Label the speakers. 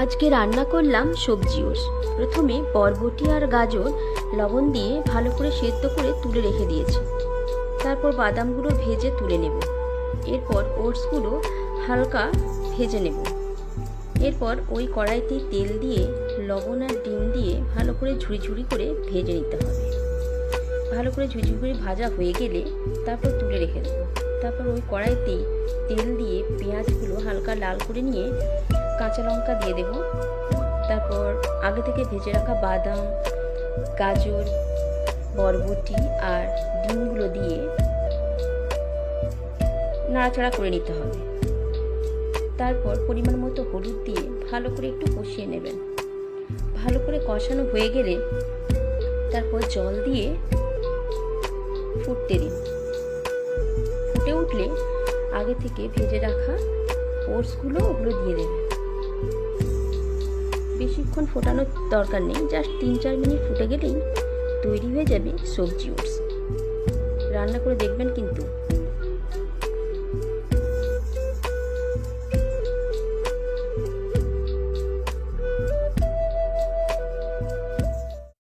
Speaker 1: আজকে রান্না করলাম সবজি ওটস। প্রথমে বরবটি আর গাজর লবণ দিয়ে ভালো করে সেদ্ধ করে তুলে রেখে দিয়েছি। তারপর বাদামগুলো ভেজে তুলে নেব। এরপর ওটসগুলো হালকা ভেজে নেব। এরপর ওই কড়াইতে তেল দিয়ে লবণ আর ডিম দিয়ে ভালো করে ঝুড়ি ঝুড়ি করে ভেজে নিতে হবে। ভালো করে ঝুড়ি করে ভাজা হয়ে গেলে তারপর তুলে রেখে দেবো। তারপর ওই কড়াইতেই তেল দিয়ে পেঁয়াজগুলো হালকা লাল করে নিয়ে কাঁচা লঙ্কা দিয়ে দেব। তারপর আগে থেকে ভেজে রাখা বাদাম, গাজর, বরবটি আর ডিমগুলো দিয়ে নাড়াচাড়া করে নিতে হবে। তারপর পরিমাণ মতো হলুদ দিয়ে ভালো করে একটু কষিয়ে নেবেন। ভালো করে কষানো হয়ে গেলে তারপর জল দিয়ে ফুটতে দিন। ফুটে উঠলে আগে থেকে ভেজে রাখা ওটসগুলো ওগুলো দিয়ে দেবেন। বেশিক্ষণ ফোটানোর দরকার নেই, জাস্ট 3-4 মিনিট ফুটে গেলেই তৈরি হয়ে যাবে সবজি ওটস। রান্না করে দেখবেন কিন্তু।